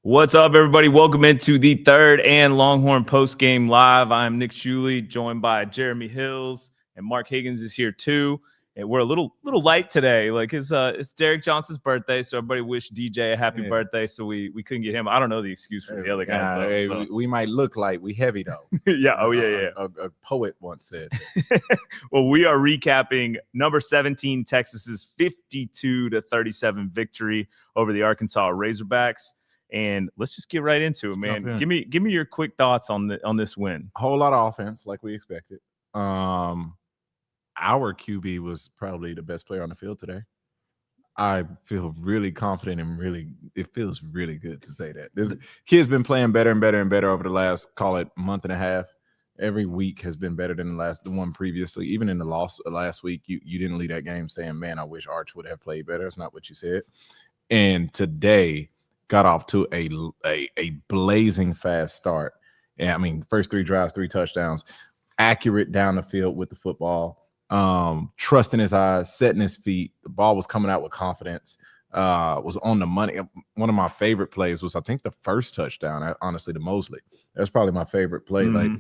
What's up, everybody? Welcome into the Third and Longhorn Postgame Live. I'm Nick Shuley, joined by Jeremy Hills, and Mark Higgins is here too. And we're a little light today. Like it's Derrick Johnson's birthday, so everybody wish DJ a happy birthday. So we couldn't get him. I don't know the excuse for the other guys. We might look like we heavy though. Yeah. Oh yeah. A poet once said. Well, we are recapping number 17 Texas's 52-37 victory over the Arkansas Razorbacks. And let's just get right into it, man. Give me your quick thoughts on this win. A whole lot of offense, like we expected. Our QB was probably the best player on the field today. I feel really confident and it feels really good to say that. This kid's been playing better and better and better over the last, call it, month and a half. Every week has been better than the one previously. Even in the loss last week, you didn't leave that game saying, man, I wish Arch would have played better. That's not what you said. And today got off to a blazing fast start. And I mean, first 3 drives, 3 touchdowns, accurate down the field with the football, trusting his eyes, setting his feet. The ball was coming out with confidence, was on the money. One of my favorite plays was, I think, the first touchdown, honestly, to Mosley. That's probably my favorite play. Like,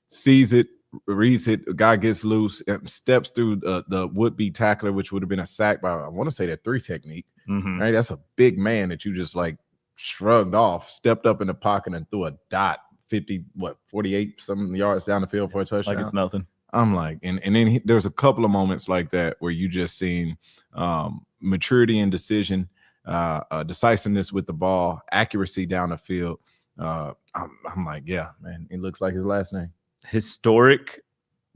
sees it, reads it, a guy gets loose, steps through the would-be tackler, which would have been a sack by, I want to say, that 3 technique. Right? That's a big man that you just, like, shrugged off, stepped up in the pocket and threw a dot 48 some yards down the field for a touchdown. Like it's nothing. I'm like, and then there's a couple of moments like that where you just seen maturity and decision, decisiveness with the ball, accuracy down the field. I'm like, yeah, man, it looks like his last name. Historic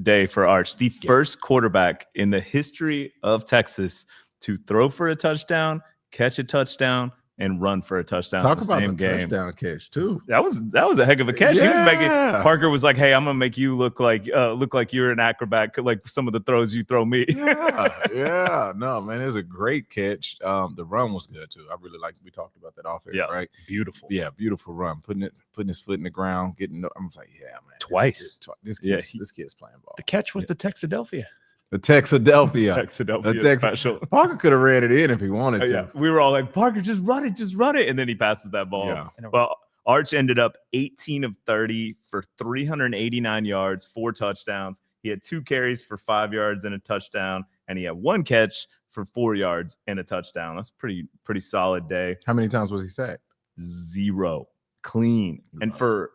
day for Arch, the first quarterback in the history of Texas to throw for a touchdown, catch a touchdown, and run for a touchdown. Talk about the touchdown catch too. That was a heck of a catch. Yeah. He was making, Parker was like, "Hey, I'm gonna make you look like you're an acrobat, like some of the throws you throw me." Yeah. No, man, it was a great catch. The run was good too. I really liked. We talked about that off air, right? Beautiful. Yeah, beautiful run. Putting his foot in the ground, getting. I was like, yeah, man, twice. This kid's playing ball. The catch was the Texadelphia. The Texadelphia. Special. Parker could have ran it in if he wanted to. Yeah. We were all like, Parker, just run it. And then he passes that ball. Yeah. Well, Arch ended up 18 of 30 for 389 yards, 4 touchdowns. He had 2 carries for 5 yards and a touchdown, and he had 1 catch for 4 yards and a touchdown. That's pretty solid day. How many times was he sacked? 0. Clean. And for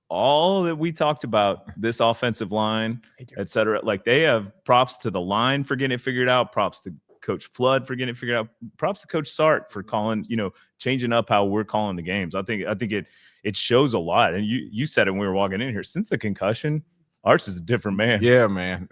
all that we talked about, this offensive line, et cetera, like, they have props to the line for getting it figured out, props to Coach Flood for getting it figured out, props to Coach Sark for calling, changing up how we're calling the games. I think it shows a lot. And you said it when we were walking in here. Since the concussion, Arch is a different man. Yeah, man.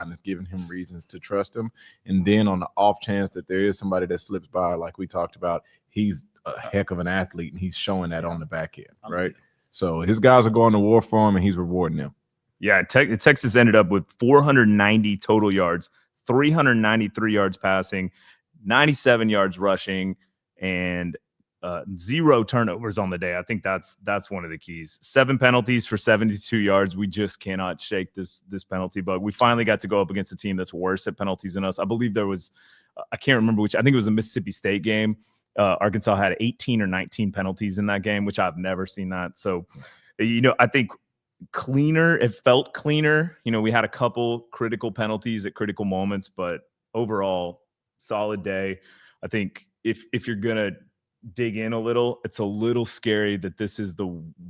And it's giving him reasons to trust him. And then on the off chance that there is somebody that slips by, like we talked about, he's a heck of an athlete, and he's showing that on the back end, right? So his guys are going to war for him, and he's rewarding them. Yeah, Texas ended up with 490 total yards, 393 yards passing, 97 yards rushing, and 0 turnovers on the day. I think that's one of the keys. 7 penalties for 72 yards. We just cannot shake this penalty bug. We finally got to go up against a team that's worse at penalties than us. I believe there was, I can't remember which. I think it was a Mississippi State game. Arkansas had 18 or 19 penalties in that game, which I've never seen that. So, I think cleaner. It felt cleaner. We had a couple critical penalties at critical moments, but overall, solid day. I think if you're gonna dig in a little, it's a little scary that this is the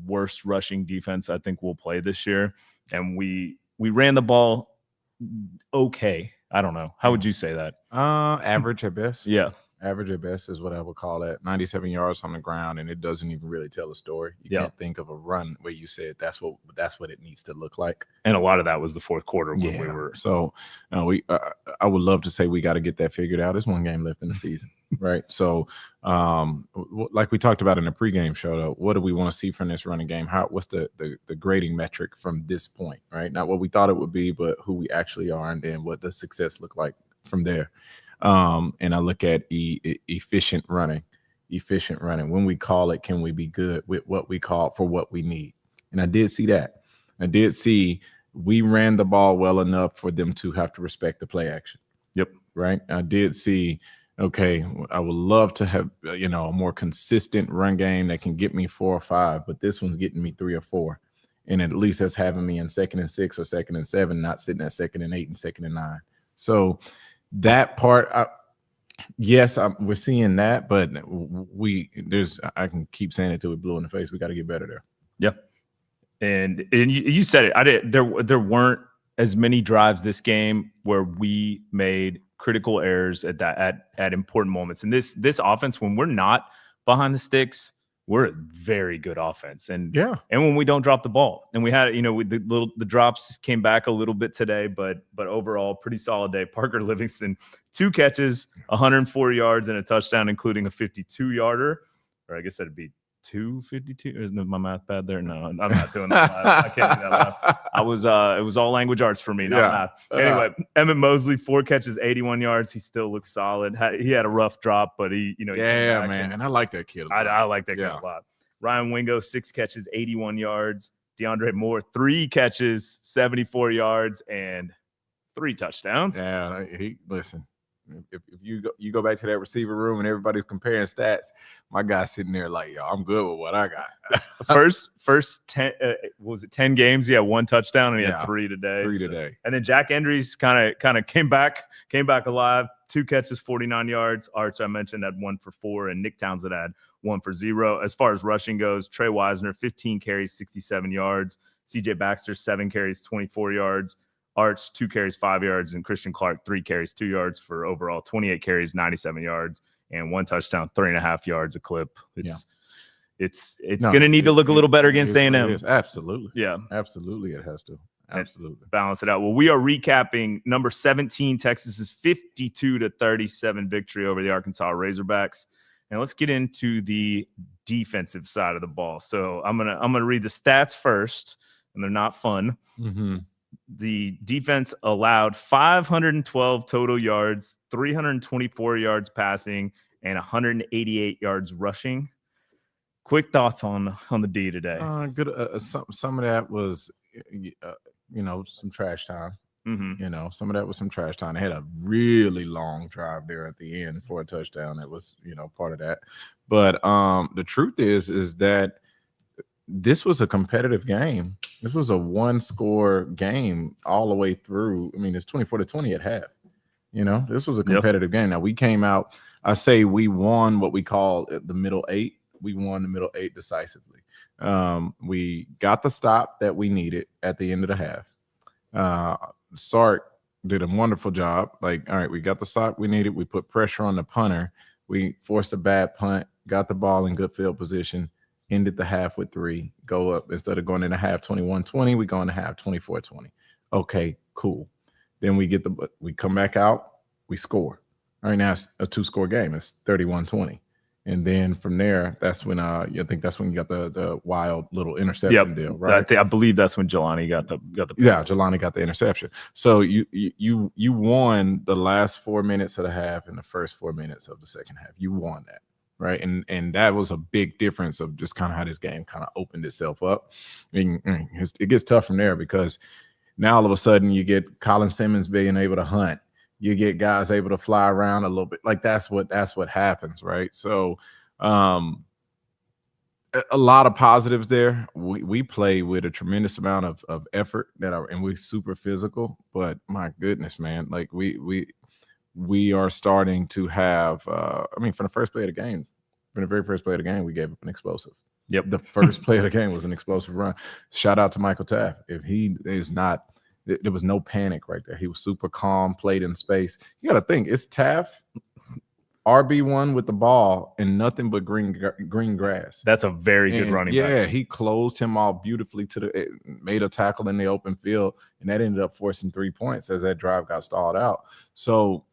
worst rushing defense I think we'll play this year. And we ran the ball okay. I don't know. How would you say that? Average at best. Yeah. Average at best is what I would call that. 97 yards on the ground, and it doesn't even really tell a story. You can't think of a run where you said that's what it needs to look like. And a lot of that was the fourth quarter when we were. So I would love to say we got to get that figured out. There's one game left in the season, right? So like we talked about in the pregame show, though, what do we want to see from this running game? What's the grading metric from this point, right? Not what we thought it would be, but who we actually are, and then what does success look like from there. And I look at efficient running. When we call it, can we be good with what we call for what we need? And I did see that. I did see we ran the ball well enough for them to have to respect the play action. Yep. Right. I did see, okay, I would love to have, a more consistent run game that can get me 4 or 5, but this one's getting me 3 or 4. And at least that's having me in 2nd and 6 or 2nd and 7, not sitting at 2nd and 8 and 2nd and 9. So that part, we're seeing that, but I can keep saying it till we blue in the face. We got to get better there. Yeah. And you said it. There weren't as many drives this game where we made critical errors at important moments. And this offense, when we're not behind the sticks, we're a very good offense. And when we don't drop the ball, and we had, the drops came back a little bit today, but overall pretty solid day. Parker Livingston, 2 catches, 104 yards and a touchdown, including a 52-yarder, or I guess that'd be 252. Isn't my math bad there? No, I'm not doing that math. I can't do that math. It was all language arts for me, not math. Anyway, Emmett Mosley, 4 catches, 81 yards. He still looks solid. He had a rough drop, but he man. And I like that kid. I like that kid a lot. Ryan Wingo, 6 catches, 81 yards. DeAndre Moore, 3 catches, 74 yards, and 3 touchdowns. Yeah, listen. If you go back to that receiver room and everybody's comparing stats, my guy's sitting there like, yo, I'm good with what I got. first 10 was it 10 games? He had 1 touchdown and he had 3 today. 3 today. And then Jack Endries kind of came back alive. 2 catches, 49 yards. Arch, I mentioned, had 1 for 4, and Nick Townsend had 1 for 0. As far as rushing goes, Trey Wisner, 15 carries, 67 yards. CJ Baxter, 7 carries, 24 yards. Arch, 2 carries, 5 yards, and Christian Clark, 3 carries, 2 yards for overall 28 carries, 97 yards, and 1 touchdown, 3.5 yards a clip. It's going to need to look a little better against A&M. Absolutely. Yeah. Absolutely, it has to. Absolutely. Balance it out. Well, we are recapping number 17, Texas's 52-37 victory over the Arkansas Razorbacks. And let's get into the defensive side of the ball. So I'm gonna read the stats first, and they're not fun. Mm-hmm. The defense allowed 512 total yards, 324 yards passing, and 188 yards rushing. Quick thoughts on the D today. Good. Some of that was, some trash time. Mm-hmm. Some of that was some trash time. They had a really long drive there at the end for a touchdown. That was, part of that. But the truth is that this was a competitive game. This was a 1-score game all the way through. I mean, it's 24-20 at half. This was a competitive game. Now, we came out, I say we won what we call the middle 8. We won the middle 8 decisively. We got the stop that we needed at the end of the half. Sark did a wonderful job. Like, all right, we got the stop we needed. We put pressure on the punter. We forced a bad punt, got the ball in good field position, ended the half with 3, go up. Instead of going into half 21-20, we go into half 24-20. Okay, cool. Then we come back out, we score. All right, now it's a 2-score game. It's 31-20. And then from there, that's when I think that's when you got the wild little interception deal, right? I believe that's when Jelani got the Jelani got the interception. So you won the last 4 minutes of the half and the first 4 minutes of the second half. You won that. Right. And that was a big difference of just kind of how this game kind of opened itself up. I mean, it gets tough from there because now all of a sudden you get Colin Simmons being able to hunt. You get guys able to fly around a little bit. Like that's what happens. Right. So a lot of positives there. We play with a tremendous amount of effort and we're super physical. But my goodness, man, like we are starting to have, from the first play of the game, from the very first play of the game, we gave up an explosive. Yep. The first play of the game was an explosive run. Shout out to Michael Taft. If he is not, there was no panic right there. He was super calm, played in space. You got to think, it's Taft RB1 with the ball and nothing but green grass. That's a very good running back. Yeah, he closed him off beautifully made a tackle in the open field, and that ended up forcing 3 points as that drive got stalled out. So,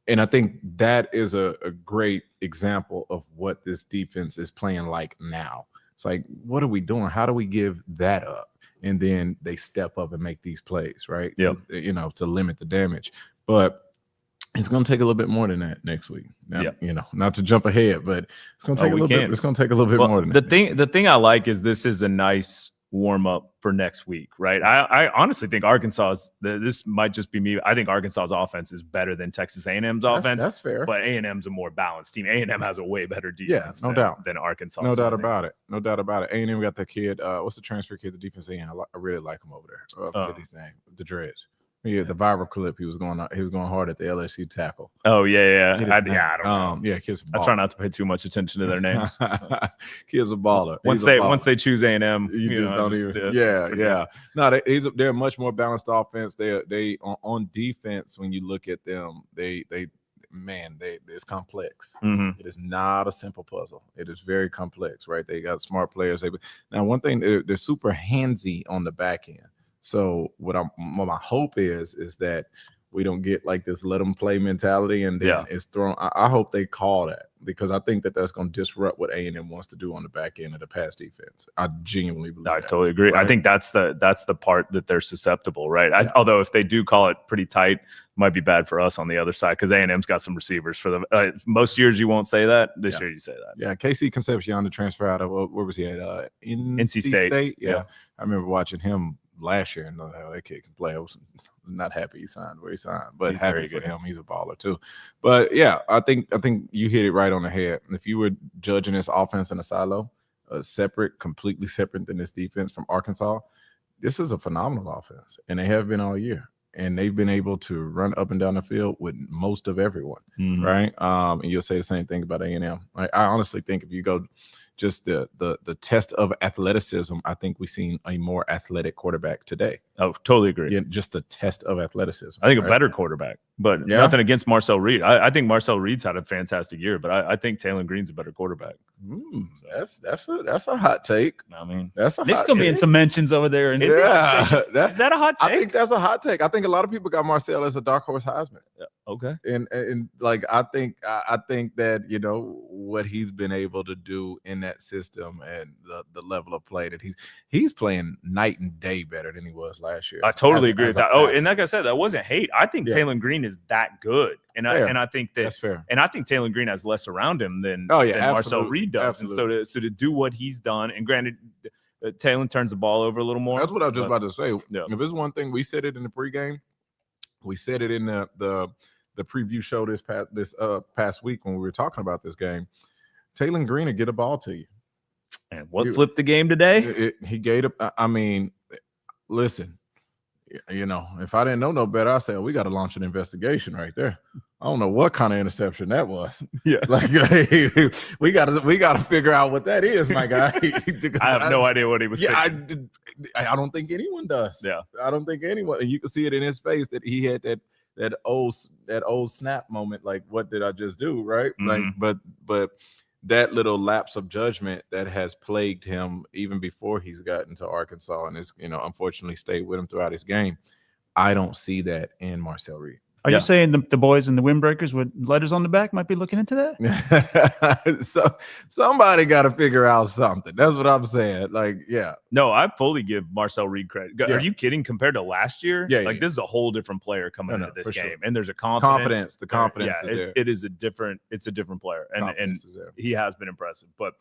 and I think that is a great example of what this defense is playing like now. It's like, what are we doing? How do we give that up? And then they step up and make these plays, right? Yep. To limit the damage. But it's going to take a little bit more than that next week. Now, not to jump ahead, but it's going to take a little bit. It's going to take a little bit more than that. The thing I like is this is a nice warm up for next week, right? I honestly think this might just be me. I think Arkansas's offense is better than Texas A&M's offense. That's fair. But A&M's a more balanced team. A&M has a way better defense. No doubt than Arkansas. No doubt about it. No doubt about it. A&M got that kid. What's the transfer kid? The defense end. I really like him over there. I forget his name. The Dreads. Yeah, the viral clip. He was going hard at the LSU tackle. Oh yeah. I don't know. Yeah, kid's a baller. I try not to pay too much attention to their names. Kid's a baller. Once they choose A&M, you just don't even. Yeah. No, they're a much more balanced offense. They on defense. When you look at them, it's complex. Mm-hmm. It is not a simple puzzle. It is very complex, right? They got smart players. Now, one thing, they're super handsy on the back end. So what my hope is that we don't get like this let them play mentality and then it's thrown. I hope they call that, because I think that's going to disrupt what A&M wants to do on the back end of the pass defense. I genuinely believe I totally agree. Right? I think that's the part that they're susceptible, right? Although if they do call it pretty tight, might be bad for us on the other side, because A&M's got some receivers for the most years. You won't say that. This year you say that. Yeah, KC Concepcion, the transfer out of where was he at? NC State. Yeah, I remember watching him last year and know how that kid can play. I was not happy he signed where he signed, but he's happy for him. He's a baller too. But yeah, I think you hit it right on the head. If you were judging this offense in a silo, completely separate than this defense from Arkansas, this is a phenomenal offense, and they have been all year. And they've been able to run up and down the field with most of everyone, right? And you'll say the same thing about A&M. I honestly think if you go just the test of athleticism, I think we've seen a more athletic quarterback today. Oh, totally agree. Yeah, just the test of athleticism. I think a better quarterback, but nothing against Marcel Reed. I think Marcel Reed's had a fantastic year, but I think Taylon Green's a better quarterback. That's a hot take. I mean, that's a Nick's hot gonna take. be in some mentions over there. Is that a hot take? I think that's a hot take. I think a lot of people got Marcel as a dark horse Heisman. Okay. And like I think that what he's been able to do in that system and the level of play that he's playing night and day better than he was last year. I totally agree with that. And like I said, that wasn't hate. I think Taylon Green is that good, and I think that's fair. And I think Taylon Green has less around him than Marcel Reed does. Absolutely. And so to do what he's done, and granted, Taylon turns the ball over a little more. That's what I was just about to say. Yeah. If it's one thing, we said it in the pregame, we said it in the preview show this past week when we were talking about this game. Taylon Green will get a ball to you. And what flipped the game today? He gave up. I mean, listen, if I didn't know no better, I'd say, we got to launch an investigation right there. I don't know what kind of interception that was. Yeah, like we got to figure out what that is, my guy. I have no idea what he was. I don't think anyone does. Yeah, I don't think anyone. And you can see it in his face that he had that old snap moment. Like, what did I just do? Right? Mm-hmm. Like, but that little lapse of judgment that has plagued him even before he's gotten to Arkansas and is, unfortunately stayed with him throughout his game. I don't see that in Marcel Reed. Are you saying the boys and the windbreakers with letters on the back might be looking into that? So somebody got to figure out something. That's what I'm saying. Like, yeah. No, I fully give Marcel Reed credit. Are you kidding? Compared to last year? Yeah. This is a whole different player coming into this game. Sure. And there's a confidence. The confidence is there. It's a different player. And he has been impressive. But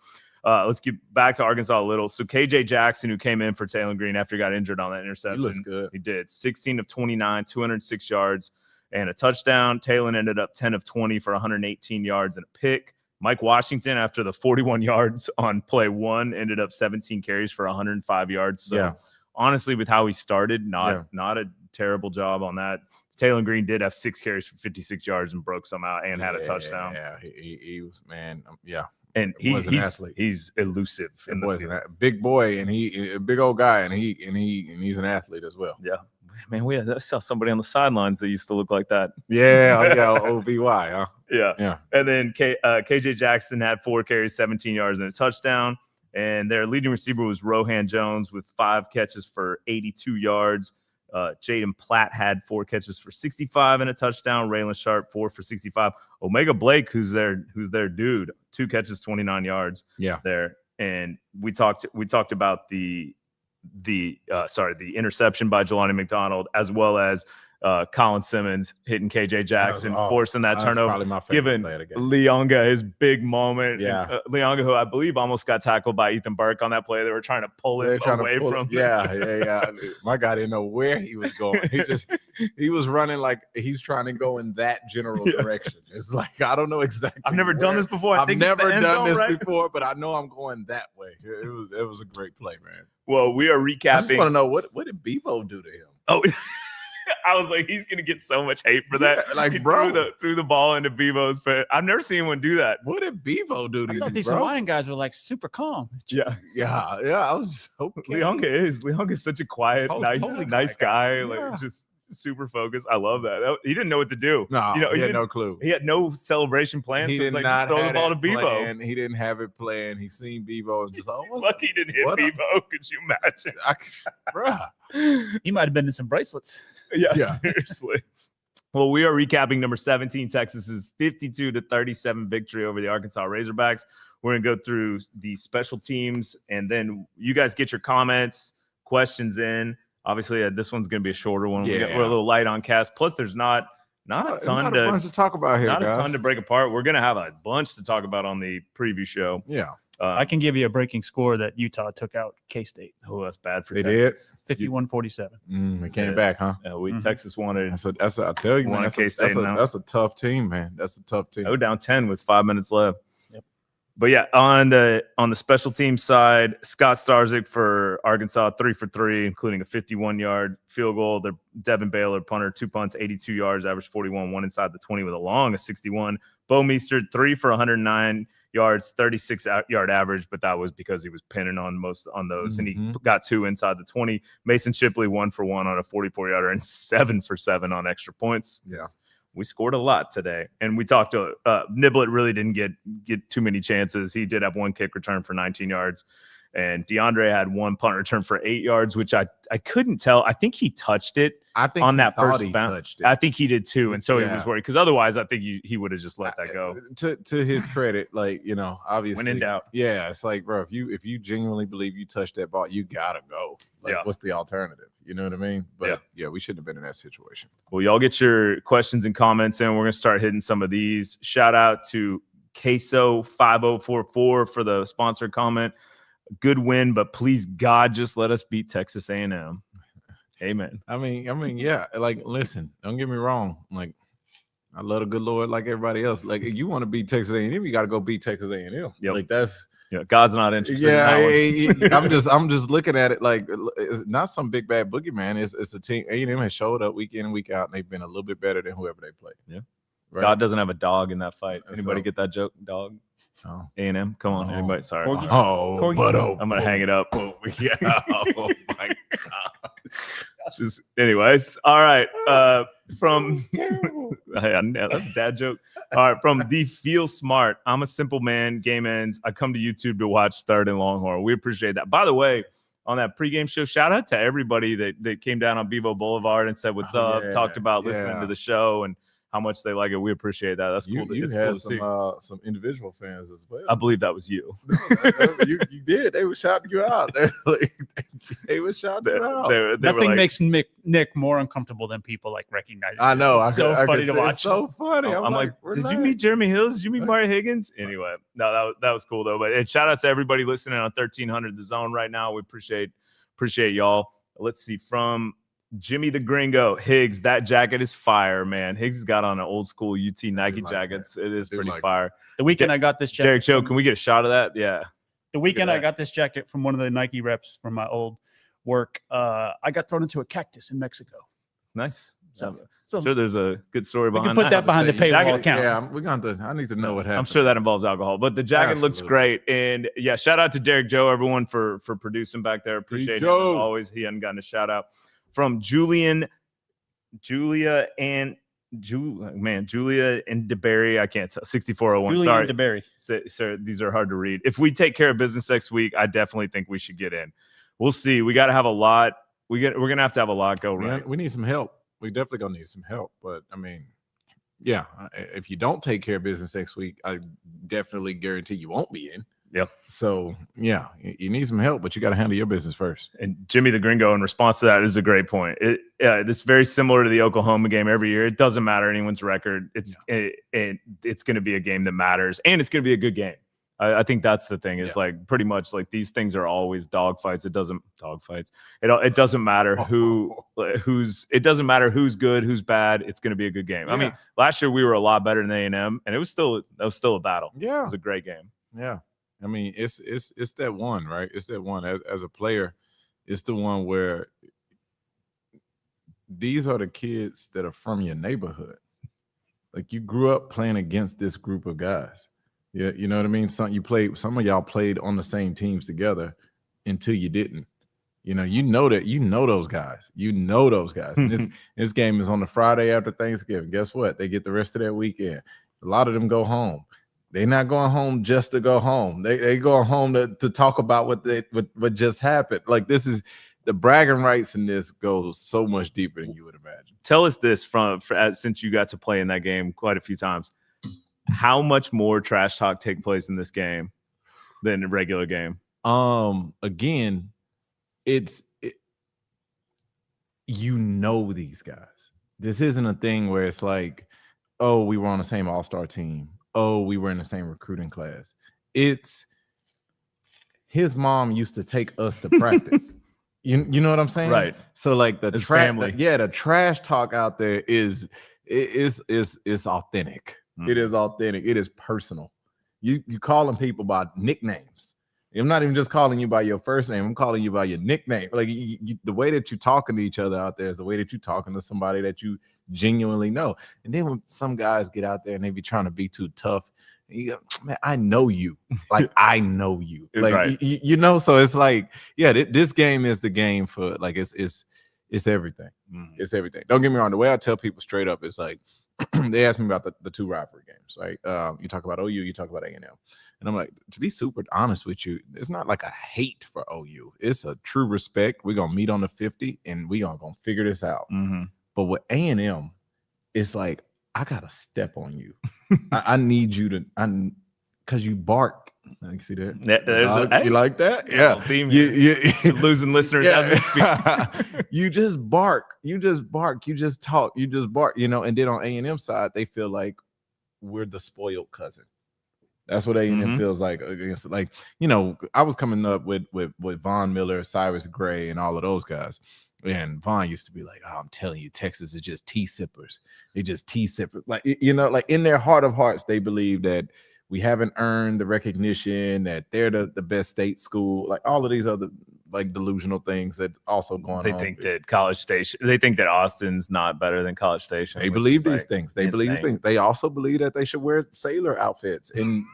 let's get back to Arkansas a little. So KJ Jackson, who came in for Taylon Green after he got injured on that interception. He looks good. He did. 16 of 29, 206 yards. And a touchdown. Taylon ended up 10 of 20 for 118 yards and a pick. Mike Washington, after the 41 yards on play one, ended up 17 carries for 105 yards. So honestly, with how he started, not a terrible job on that. Taylon Green did have 6 carries for 56 yards and broke some out and had a touchdown. Yeah, he was, man. Yeah. And he's elusive. Big boy, and he a big old guy, and he's an athlete as well. Yeah. Man, I saw somebody on the sidelines that used to look like that. Yeah, OBY, huh? Yeah. And then KJ Jackson had 4 carries, 17 yards, and a touchdown. And their leading receiver was Rohan Jones with 5 catches for 82 yards. Jaden Platt had 4 catches for 65 and a touchdown. Raylan Sharp 4 for 65. Omega Blake, who's their dude, 2 catches, 29 yards. Yeah, there. And we talked about the interception by Jelani McDonald, as well as Colin Simmons hitting KJ Jackson, forcing that turnover, giving Leonga his big moment. Yeah, Leonga, who I believe almost got tackled by Ethan Burke on that play. They were trying to pull him away from. Yeah. My guy didn't know where he was going. He was running like he's trying to go in that general direction. It's like, I don't know exactly. I've never done this before. I've never done this before, but I know I'm going that way. It was a great play, man. Well, we are recapping. I just want to know what did Bevo do to him? Oh. I was like, he's gonna get so much hate for that. Yeah, like, he bro, threw the ball into Bevo's face. I've never seen anyone do that. What did Bevo do to you? I thought these Hawaiian guys were like super calm. Yeah. I was just okay. Leonga is such a quiet, nice guy. Yeah. Like just super focused. I love that. He didn't know what to do. No, he had no clue. He had no celebration plan. He so did like, not throw the ball to Bevo. And he didn't have it planned. He seen Bevo and just lucky he didn't hit Bevo. Could you imagine? Bruh. He might have been in some bracelets. Yeah, seriously. Well, we are recapping number 17, Texas's 52-37 victory over the Arkansas Razorbacks. We're gonna go through the special teams, and then you guys get your comments, questions in. Obviously, this one's going to be a shorter one. Yeah. We're a little light on cast. Plus, there's not a ton to talk about here, not guys. a ton to break apart. We're going to have a bunch to talk about on the preview show. Yeah. I can give you a breaking score that Utah took out K-State. Oh, that's bad for they Texas. did 51-47. They came back, huh? Texas wanted. That's I tell you, man. That's a tough team, man. That's a tough team. Oh, down 10 with 5 minutes left. But yeah, on the special team side, Scott Starzik for Arkansas, 3 for 3, including a 51-yard field goal. The Devin Baylor punter, 2 punts, 82 yards, averaged 41, 1 inside the 20 with a long, a 61. Bo Meester, 3 for 109 yards, 36-yard average, but that was because he was pinning on those, and he got 2 inside the 20. Mason Shipley, 1 for 1 on a 44-yarder, and 7 for 7 on extra points. Yeah. We scored a lot today, and we talked to Niblett. Really didn't get too many chances. He did have 1 kick return for 19 yards, and DeAndre had 1 punt return for 8 yards, which I couldn't tell. I think he touched it. I think on that first bounce. I think he did too, and so he was worried because otherwise I think he would have just let that go. To his credit, like, obviously when in doubt. Yeah, it's like, bro, if you genuinely believe you touched that ball, you gotta go. Like, what's the alternative? You know what I mean? But yeah, we shouldn't have been in that situation. Well, y'all get your questions and comments in. We're gonna start hitting some of these. Shout out to Queso5044 for the sponsored comment. Good win, but please God, just let us beat Texas A&M. Amen. I mean, yeah. Like, listen, don't get me wrong. Like, I love the good Lord like everybody else. Like, if you want to beat Texas A&M, you got to go beat Texas A&M. Yep. Like, that's God's not interested. Yeah, in that one. I'm just looking at it like it's not some big bad boogeyman. It's a team. A&M has showed up week in and week out, and they've been a little bit better than whoever they play. Yeah, right? God doesn't have a dog in that fight. Anybody get that joke? Dog. Oh. A&M. Come on, anybody. Sorry. Corgi. I'm gonna hang it up. Oh, yeah. Oh my God. Just anyways. All right. From that's a dad joke. All right. From the Feel Smart. I'm a simple man. Game ends. I come to YouTube to watch Third and Longhorn. We appreciate that. By the way, on that pregame show, shout out to everybody that came down on Bevo Boulevard and said what's up. Talked about listening to the show and how much they like it. We appreciate that. That's cool. You had some individual fans as well. I believe that was you. You did. They were shouting you out. They were shouting you out. Nothing makes Nick more uncomfortable than people like recognizing. I know. It's so funny to watch. It's so funny. I'm like, did you meet Jeremy Hills? Did you meet Mark Higgins? Anyway, no, that was cool though. But shout out to everybody listening on 1300 The Zone right now. We appreciate y'all. Let's see, from Jimmy the Gringo, Higgs, that jacket is fire, man. Higgs got on an old school UT Nike jackets. It is pretty fire. The weekend I got this jacket. Derek Joe, can we get a shot of that? Yeah. The weekend I got this jacket from one of the Nike reps from my old work. I got thrown into a cactus in Mexico. Nice. So sure there's a good story behind that. Put that behind the paywall account. Yeah, I need to know what happened. I'm sure that involves alcohol, but the jacket looks great. And yeah, shout out to Derek Joe, everyone for producing back there. Appreciate it. As always, he hadn't gotten a shout out. from Julia and DeBerry. I can't tell. 6401. Julian Sorry, DeBerry. Sir, these are hard to read. If we take care of business next week, I definitely think we should get in. We'll see. We got to have a lot. We're gonna have to have a lot go right. We need some help. We definitely gonna need some help. But I mean, yeah, if you don't take care of business next week, I definitely guarantee you won't be in. Yep. So yeah, you need some help, but you got to handle your business first. And Jimmy the Gringo, in response to that, is a great point. It's very similar to the Oklahoma game every year. It doesn't matter anyone's record. It's going to be a game that matters, and it's going to be a good game. I think that's the thing. Is like pretty much like these things are always dog fights. It doesn't matter it doesn't matter who's good, who's bad. It's going to be a good game. Yeah. I mean, last year we were a lot better than A&M, and that was still a battle. Yeah, it was a great game. Yeah. I mean, it's that one, right? It's that one as a player. It's the one where these are the kids that are from your neighborhood. Like you grew up playing against this group of guys. Yeah, you know what I mean? Some of y'all played on the same teams together until you didn't. You know those guys. And this game is on the Friday after Thanksgiving. Guess what? They get the rest of that weekend. A lot of them go home. They're not going home just to go home. They go home to talk about what just happened. Like this is the bragging rights in this goes so much deeper than you would imagine. Tell us this since you got to play in that game quite a few times. How much more trash talk take place in this game than a regular game? Again, these guys. This isn't a thing where it's like, oh, we were on the same all-star team. Oh, we were in the same recruiting class. It's his mom used to take us to practice. You know what I'm saying? Right. So like the family. The trash talk out there is authentic. Mm. It is authentic. It is personal. You calling people by nicknames. I'm not even just calling you by your first name. I'm calling you by your nickname. Like the way that you're talking to each other out there is the way that you're talking to somebody that you genuinely know. And then when some guys get out there and they be trying to be too tough, you go, man, I know you. Like I know you. Like right. So it's like, yeah, this game is the game for like it's everything. Mm. It's everything. Don't get me wrong. The way I tell people straight up is like they ask me about the two rivalry games, right? You talk about OU, you talk about A&M. And I'm like, to be super honest with you, it's not like a hate for OU. It's a true respect. We're going to meet on the 50 and we are going to figure this out. Mm-hmm. But with A&M, it's like, I got to step on you. I need you to, because you bark. You see that? You like that? Yeah. You losing listeners as we speak. You just bark. You just bark. You just talk. You just bark. And then on A&M side, they feel like we're the spoiled cousin. That's what A&M feels like against. Like, I was coming up with Von Miller, Cyrus Gray, and all of those guys. And Von used to be like, "Oh, I'm telling you, Texas is just tea sippers. They just tea sippers." Like, like in their heart of hearts, they believe that we haven't earned the recognition, that they're the best state school, like all of these other like delusional things that also going on. They think that College Station, they think that Austin's not better than College Station. They believe these things. They believe these things. They also believe that they should wear sailor outfits and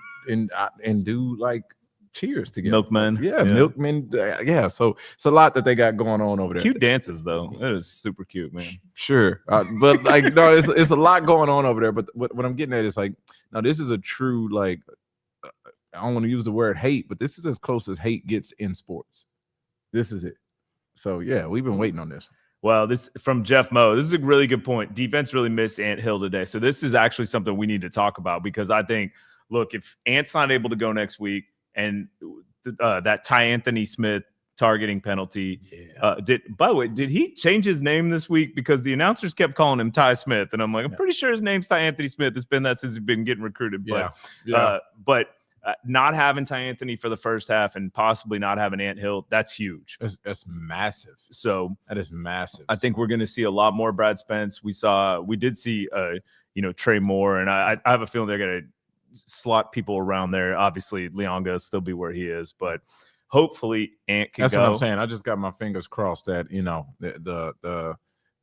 do like cheers together. Milkmen. Yeah, milkmen. Yeah. So it's a lot that they got going on over there. Cute dances though. It is super cute, man. Sure. But like, no, it's a lot going on over there. But what I'm getting at is like, now this is a true, like, I don't want to use the word hate, but this is as close as hate gets in sports. This is it. So yeah, we've been waiting on this. Well, this from Jeff Moe. This is a really good point. Defense really missed Ant Hill today. So this is actually something we need to talk about, because I think, look, if Ant's not able to go next week, and that Ty Anthony Smith targeting penalty, by the way, did he change his name this week? Because the announcers kept calling him Ty Smith, and I'm like, I'm pretty sure his name's Ty Anthony Smith. It's been that since he's been getting recruited. But not having Ty Anthony for the first half and possibly not having Ant Hill, that's huge. That's massive. So that is massive. I think we're going to see a lot more Brad Spence. We did see Trey Moore, and I have a feeling they're going to slot people around there. Obviously, Leonga will still be where he is, but hopefully Ant can That's go. What I'm saying. I just got my fingers crossed that the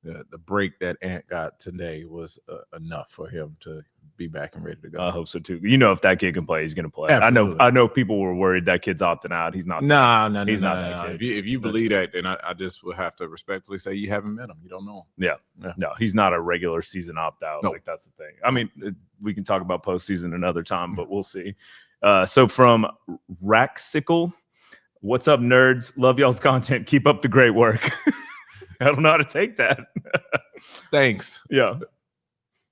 the break that Ant got today was enough for him to be back and ready to go. I hope so too. You know, if that kid can play, he's going to play. Absolutely. I know people were worried that kid's opting out. He's not. No. He's not that kid. If you believe that, then I just will have to respectfully say you haven't met him. You don't know him. Yeah. No, he's not a regular season opt out. Nope. Like that's the thing. I mean, we can talk about postseason another time, but we'll see. So from Raxicle, what's up, nerds? Love y'all's content. Keep up the great work. I don't know how to take that. Thanks. Yeah.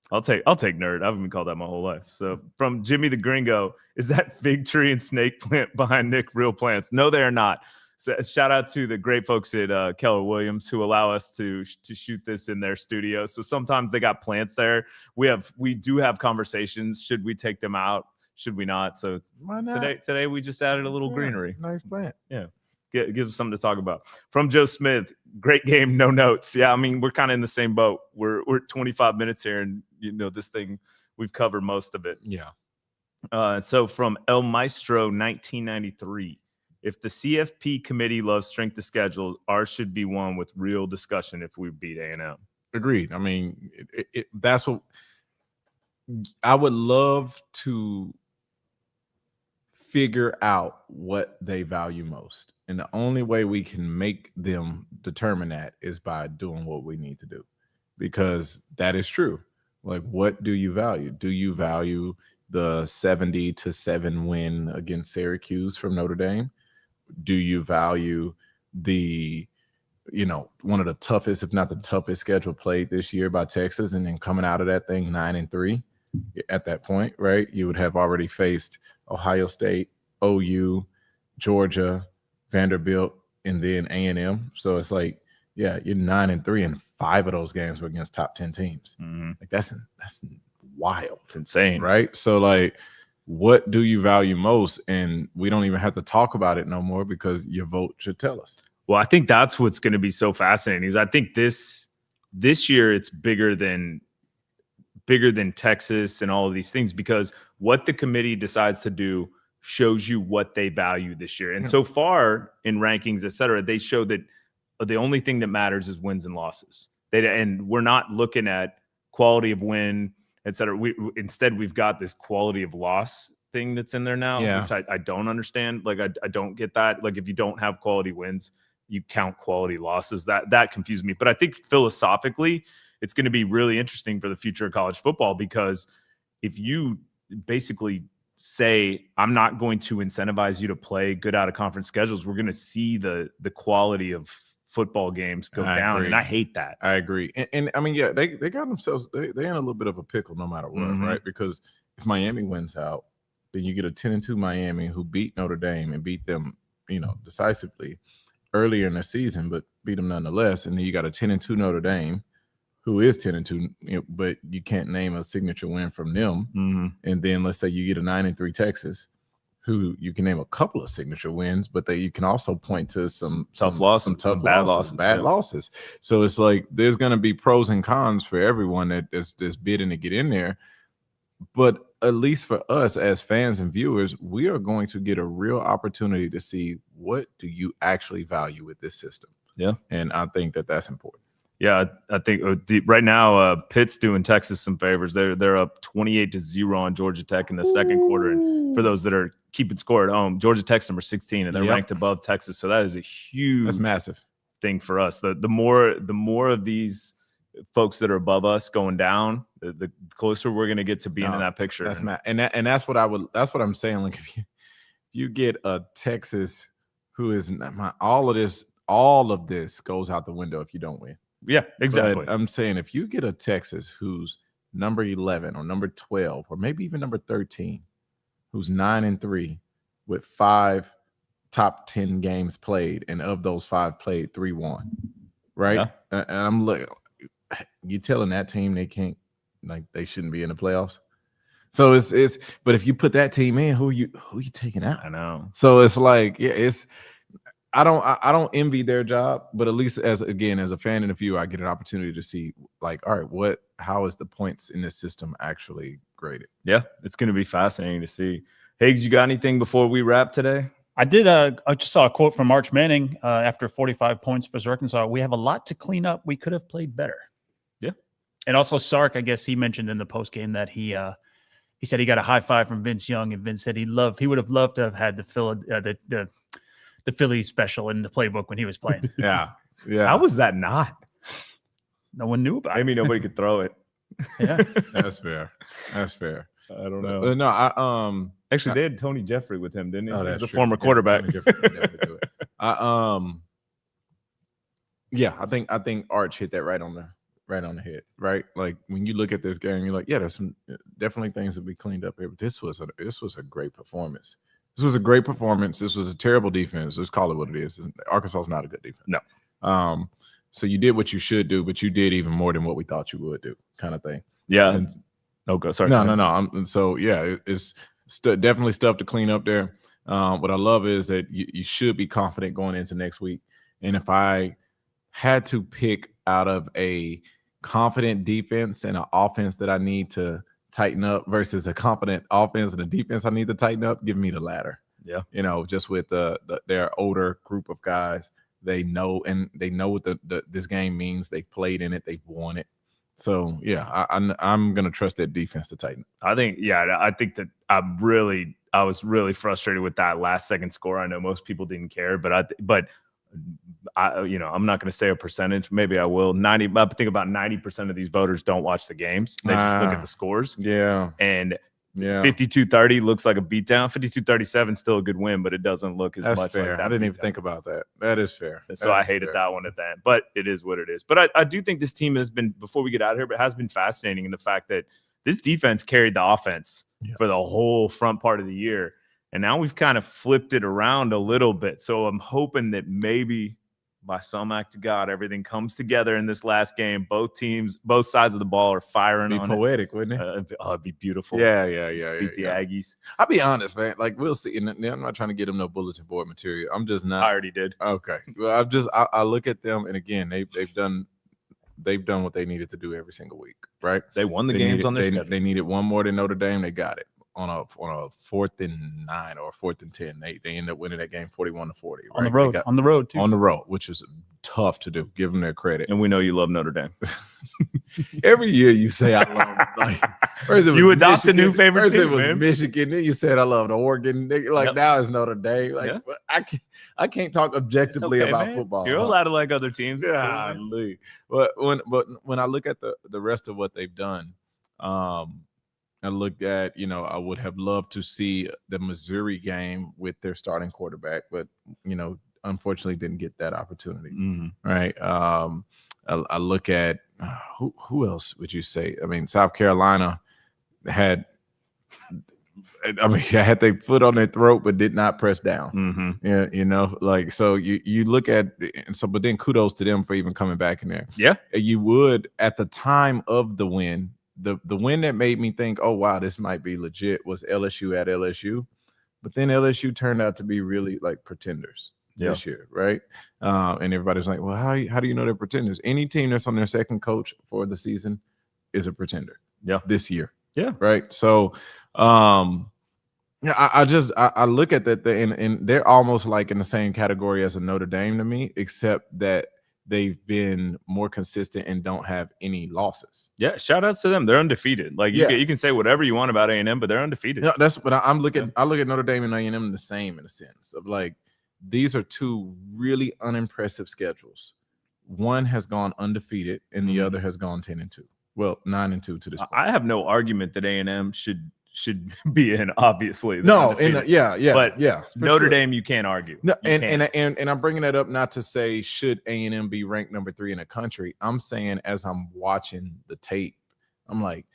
I'll take nerd. I haven't been called that my whole life. So from Jimmy the Gringo, is that fig tree and snake plant behind Nick real plants? No, they are not. So shout out to the great folks at Keller Williams who allow us to shoot this in their studio. So sometimes they got plants there. We do have conversations. Should we take them out? Should we not? So Why not? Today we just added a little greenery. Nice plant. Yeah. Gives us something to talk about. From Joe Smith, great game, no notes. Yeah, I mean, we're kind of in the same boat. We're 25 minutes here, and you know this thing, we've covered most of it. Yeah. So from El Maestro 1993, if the CFP committee loves strength of schedule, ours should be one with real discussion if we beat A&M. Agreed. I mean, that's what I would love to figure out what they value most. And the only way we can make them determine that is by doing what we need to do, because that is true. Like, what do you value? Do you value the 70-7 win against Syracuse from Notre Dame? Do you value the, one of the toughest, if not the toughest schedule played this year by Texas, and then coming out of that thing 9-3 at that point, right? You would have already faced Ohio State, OU, Georgia, Vanderbilt, and then A&M. So it's like, yeah, you're 9-3, and 5 of those games were against top 10 teams. Mm-hmm. Like that's wild. It's insane, right? So like, what do you value most? And we don't even have to talk about it no more because your vote should tell us. Well, I think that's what's going to be so fascinating. Is I think this year it's bigger than Texas and all of these things, because what the committee decides to do shows you what they value this year. And so far in rankings, et cetera, they show that the only thing that matters is wins and losses. And we're not looking at quality of win, et cetera. Instead, we've got this quality of loss thing that's in there now, which I don't understand. Like, I don't get that. Like, if you don't have quality wins, you count quality losses. That confused me. But I think philosophically, it's going to be really interesting for the future of college football, because if you basically say, I'm not going to incentivize you to play good out of conference schedules, we're going to see the quality of football games go down. And I hate that. I agree. And I mean, yeah, they got themselves, they're in a little bit of a pickle no matter what, right? Because if Miami wins out, then you get a 10-2 Miami who beat Notre Dame and beat them, decisively earlier in the season, but beat them nonetheless. And then you got a 10-2 Notre Dame who is 10-2, but you can't name a signature win from them. And then let's say you get a 9-3 Texas, who you can name a couple of signature wins, but you can also point to some bad losses. So it's like there's going to be pros and cons for everyone that's bidding to get in there. But at least for us as fans and viewers, we are going to get a real opportunity to see what do you actually value with this system. Yeah, and I think that's important. Yeah, I think right now Pitt's doing Texas some favors. They're up 28-0 on Georgia Tech in the second quarter. And for those that are keeping score at home, Georgia Tech's number 16, and they're ranked above Texas. So that is a huge, massive thing for us. The more of these folks that are above us going down, the closer we're going to get to being in that picture. That's that's what I'm saying. Like, if you get a Texas who is all of this goes out the window if you don't win. Yeah, exactly. But I'm saying if you get a Texas who's number 11 or number 12 or maybe even number 13, who's 9-3 with 5 top 10 games played, and of those 5 played, 3 won, right? Yeah. And I'm like, you telling that team they can't, like, they shouldn't be in the playoffs? So it's but if you put that team in, who you taking out? I know. So it's like, yeah, I don't envy their job, but at least as a fan and a viewer, I get an opportunity to see, like, all right, how is the points in this system actually graded? Yeah, it's going to be fascinating to see. Higgs, you got anything before we wrap today? I just saw a quote from Arch Manning after 45 points for Arkansas. We have a lot to clean up. We could have played better. Yeah. And also Sark, I guess he mentioned in the post game that he said he got a high five from Vince Young, and Vince said he would have loved to have had the Philly special in the playbook when he was playing. Yeah. How was that not? No one knew about it. Maybe nobody could throw it. Yeah. That's fair. I don't know. No, Actually, they had Tony Jeffrey with him, didn't he? Oh, that's the true. former quarterback. Tony Jeffrey could definitely do it. I think Arch hit that right on the head, right? Like when you look at this game, you're like, yeah, there's some definitely things that we cleaned up here, but this was a great performance. This was a great performance. This was a terrible defense. Let's call it what it is. Arkansas is not a good defense. No. So you did what you should do, but you did even more than what we thought you would do, kind of thing. Yeah. And, sorry. No. It's definitely stuff to clean up there. What I love is that you should be confident going into next week. And if I had to pick out of a confident defense and an offense that I need to tighten up versus a confident offense and a defense I need to tighten up, give me the latter. Yeah. Just with their older group of guys, they know what this game means. They played in it. They've won it. So yeah, I'm gonna trust that defense to tighten. I think that I was really frustrated with that last second score. I know most people didn't care, but I'm not going to say a percentage. Maybe I will. I think about 90% of these voters don't watch the games. They just look at the scores. Yeah. And 52-30 looks like a beatdown. 52-37 still a good win, but it doesn't look as That's much fair. like that. I didn't even think about that. That is fair. So I hated that one at that, but it is what it is. But I do think this team has been, before we get out of here, but has been fascinating in the fact that this defense carried the offense for the whole front part of the year. And now we've kind of flipped it around a little bit. So I'm hoping that maybe by some act of God, everything comes together in this last game. Both sides of the ball are firing on it. It'd be poetic, wouldn't it? It'd be beautiful. Yeah. Beat the Aggies. I'll be honest, man. Like, we'll see. And I'm not trying to get them no bulletin board material. I'm just not. I already did. Okay. Well, I look at them, and again, they've done what they needed to do every single week, right? They won the games on their schedule. They needed one more than Notre Dame. They got it. On a 4th and 9 or 4th and 10, they ended up winning that game 41-40. Right? On the road too. On the road, which is tough to do. Give them their credit. And we know you love Notre Dame. Every year you say I love. Like, first it was you adopt Michigan, a new favorite first team, it was man. Michigan. Then you said I love Oregon. Like now it's Notre Dame. Like I can't talk objectively about football. You're allowed to like other teams. Golly. But when I look at the rest of what they've done, I looked at, I would have loved to see the Missouri game with their starting quarterback, but, unfortunately didn't get that opportunity. Right. I look at who else would you say? I mean, South Carolina had their foot on their throat, but did not press down. Yeah. So you look at, but then kudos to them for even coming back in there. Yeah. You would at the time of the win. The win that made me think, oh, wow, this might be legit was LSU at LSU. But then LSU turned out to be really like pretenders this year, right? And everybody's like, well, how do you know they're pretenders? Any team that's on their second coach for the season is a pretender this year. Yeah. Right. So I look at that and they're almost like in the same category as a Notre Dame to me, except that they've been more consistent and don't have any losses. Yeah, shout outs to them. They're undefeated. Like you can say whatever you want about A&M, but they're undefeated. No, that's what I'm looking. I look at Notre Dame and A&M the same in a sense of like these are two really unimpressive schedules. One has gone undefeated and the other has gone 10-2. Well, 9-2 to this point. I have no argument that A&M should be in, obviously. No, but Notre sure. Dame, you can't argue. No, and I'm bringing that up not to say should A&M be ranked number 3 in the country. I'm saying as I'm watching the tape, I'm like,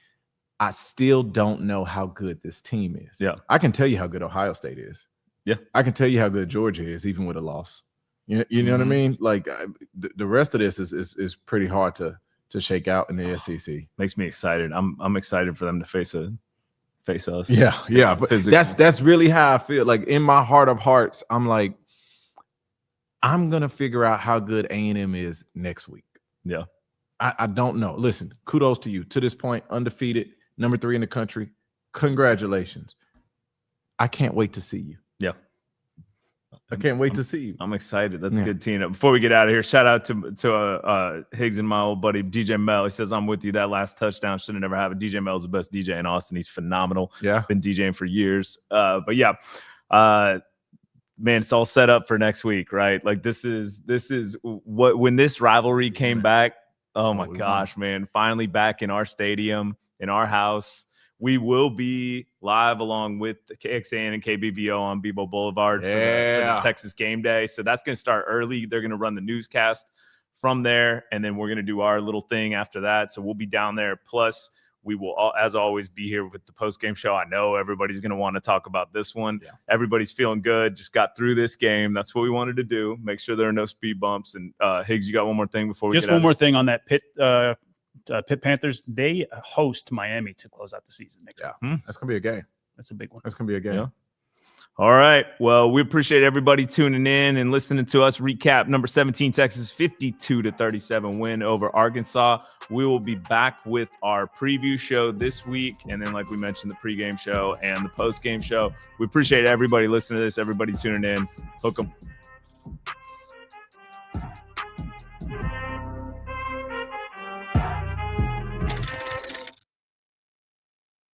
I still don't know how good this team is. Yeah, I can tell you how good Ohio State is. Yeah, I can tell you how good Georgia is, even with a loss. You know what I mean? Like the rest of this is pretty hard to shake out in the SEC. Makes me excited. I'm excited for them to face us. Yeah. But that's really how I feel. Like in my heart of hearts, I'm like, I'm gonna figure out how good A&M is next week. Yeah. I don't know. Listen, kudos to you. To this point, undefeated, number 3 in the country. Congratulations. I can't wait to see you. Yeah. I can't wait to see you. I'm excited. That's a good team. Before we get out of here, shout out to Higgs and my old buddy DJ Mel. He says, I'm with you. That last touchdown should have never happened. DJ Mel's the best DJ in Austin. He's phenomenal. Yeah. Been DJing for years. But yeah, man, it's all set up for next week, right? Like this is what, when this rivalry came back, oh my gosh, man, finally back in our stadium, in our house. We will be live along with the KXAN and KBVO on Bebo Boulevard for the Texas game day. So that's going to start early. They're going to run the newscast from there, and then we're going to do our little thing after that. So we'll be down there. Plus, we will, as always, be here with the post-game show. I know everybody's going to want to talk about this one. Yeah. Everybody's feeling good. Just got through this game. That's what we wanted to do. Make sure there are no speed bumps. And Higgs, you got one more thing before we just get one more thing on that Pitt Panthers. They host Miami to close out the season next week. That's gonna be a game. That's a big one. That's gonna be a game. Yeah. All right. Well, we appreciate everybody tuning in and listening to us recap number 17 Texas 52-37 win over Arkansas. We will be back with our preview show this week, and then, like we mentioned, the pregame show and the postgame show. We appreciate everybody listening to this. Everybody tuning in. Hook 'em.